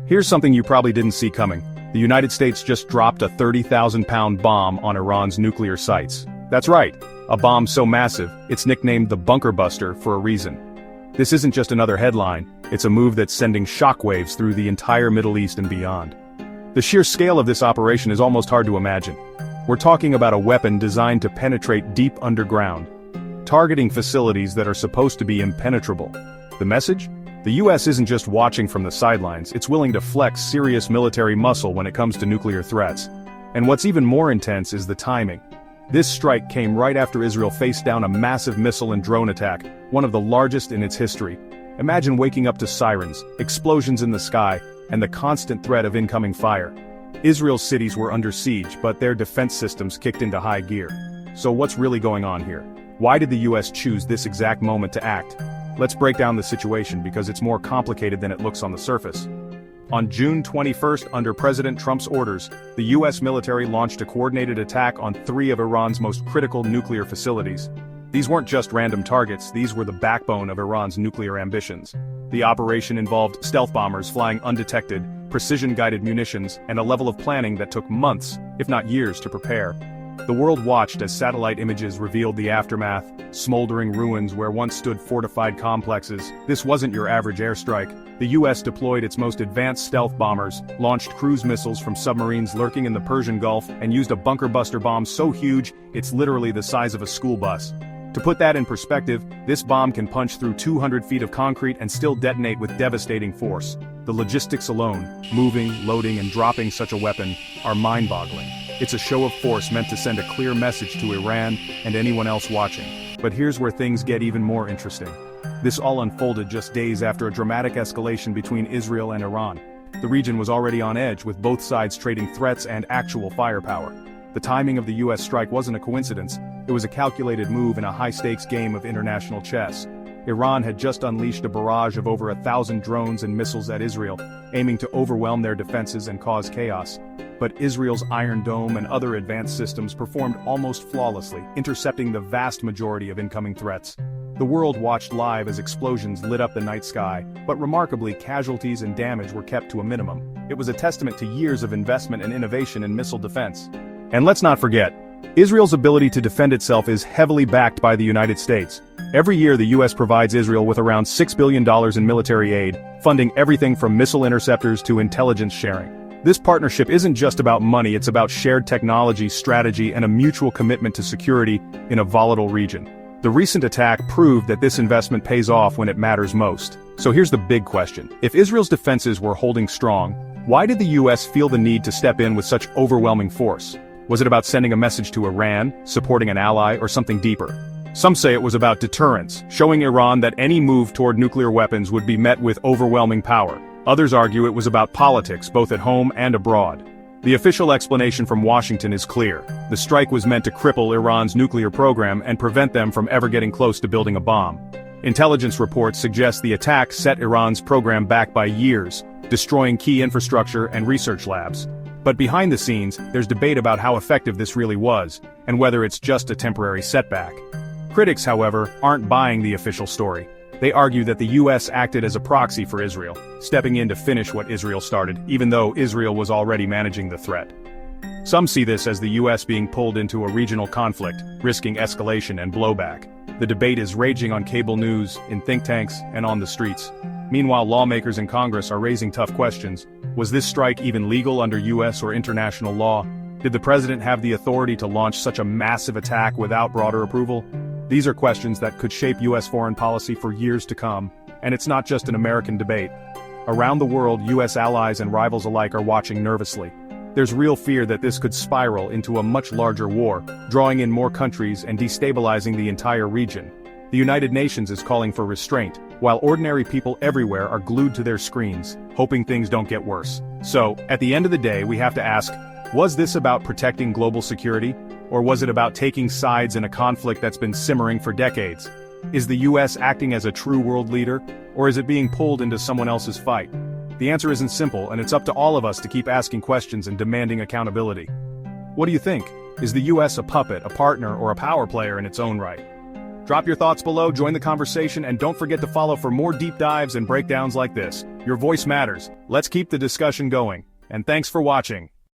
Here's something you probably didn't see coming. The United States just dropped a 30,000-pound bomb on Iran's nuclear sites. That's right, a bomb so massive, it's nicknamed the Bunker Buster for a reason. This isn't just another headline, it's a move that's sending shockwaves through the entire Middle East and beyond. The sheer scale of this operation is almost hard to imagine. We're talking about a weapon designed to penetrate deep underground, targeting facilities that are supposed to be impenetrable. The message? The US isn't just watching from the sidelines, it's willing to flex serious military muscle when it comes to nuclear threats. And what's even more intense is the timing. This strike came right after Israel faced down a massive missile and drone attack, one of the largest in its history. Imagine waking up to sirens, explosions in the sky, and the constant threat of incoming fire. Israel's cities were under siege, but their defense systems kicked into high gear. So what's really going on here? Why did the US choose this exact moment to act? Let's break down the situation because it's more complicated than it looks on the surface. On June 21st, under President Trump's orders, the US military launched a coordinated attack on 3 of Iran's most critical nuclear facilities. These weren't just random targets, these were the backbone of Iran's nuclear ambitions. The operation involved stealth bombers flying undetected, precision-guided munitions, and a level of planning that took months, if not years, to prepare. The world watched as satellite images revealed the aftermath, smoldering ruins where once stood fortified complexes. This wasn't your average airstrike. The US deployed its most advanced stealth bombers, launched cruise missiles from submarines lurking in the Persian Gulf, and used a bunker buster bomb so huge, it's literally the size of a school bus. To put that in perspective, this bomb can punch through 200 feet of concrete and still detonate with devastating force. The logistics alone, moving, loading, and dropping such a weapon, are mind-boggling. It's a show of force meant to send a clear message to Iran and anyone else watching. But here's where things get even more interesting. This all unfolded just days after a dramatic escalation between Israel and Iran. The region was already on edge, with both sides trading threats and actual firepower. The timing of the US strike wasn't a coincidence, it was a calculated move in a high-stakes game of international chess. Iran had just unleashed a barrage of over 1,000 drones and missiles at Israel, aiming to overwhelm their defenses and cause chaos. But Israel's Iron Dome and other advanced systems performed almost flawlessly, intercepting the vast majority of incoming threats. The world watched live as explosions lit up the night sky, but remarkably, casualties and damage were kept to a minimum. It was a testament to years of investment and innovation in missile defense. And let's not forget, Israel's ability to defend itself is heavily backed by the United States. Every year the US provides Israel with around $6 billion in military aid, funding everything from missile interceptors to intelligence sharing. This partnership isn't just about money, it's about shared technology, strategy, and a mutual commitment to security in a volatile region. The recent attack proved that this investment pays off when it matters most. So here's the big question. If Israel's defenses were holding strong, why did the US feel the need to step in with such overwhelming force? Was it about sending a message to Iran, supporting an ally, or something deeper? Some say it was about deterrence, showing Iran that any move toward nuclear weapons would be met with overwhelming power. Others argue it was about politics, both at home and abroad. The official explanation from Washington is clear. The strike was meant to cripple Iran's nuclear program and prevent them from ever getting close to building a bomb. Intelligence reports suggest the attack set Iran's program back by years, destroying key infrastructure and research labs. But behind the scenes, there's debate about how effective this really was, and whether it's just a temporary setback. Critics, however, aren't buying the official story. They argue that the US acted as a proxy for Israel, stepping in to finish what Israel started, even though Israel was already managing the threat. Some see this as the US being pulled into a regional conflict, risking escalation and blowback. The debate is raging on cable news, in think tanks, and on the streets. Meanwhile, lawmakers in Congress are raising tough questions. Was this strike even legal under US or international law? Did the president have the authority to launch such a massive attack without broader approval? These are questions that could shape US foreign policy for years to come, and it's not just an American debate. Around the world, US allies and rivals alike are watching nervously. There's real fear that this could spiral into a much larger war, drawing in more countries and destabilizing the entire region. The United Nations is calling for restraint, while ordinary people everywhere are glued to their screens, hoping things don't get worse. So, at the end of the day, we have to ask, was this about protecting global security? Or was it about taking sides in a conflict that's been simmering for decades? Is the US acting as a true world leader, or is it being pulled into someone else's fight? The answer isn't simple, and it's up to all of us to keep asking questions and demanding accountability. What do you think? Is the US a puppet, a partner, or a power player in its own right? Drop your thoughts below, join the conversation, and don't forget to follow for more deep dives and breakdowns like this. Your voice matters. Let's keep the discussion going. And thanks for watching.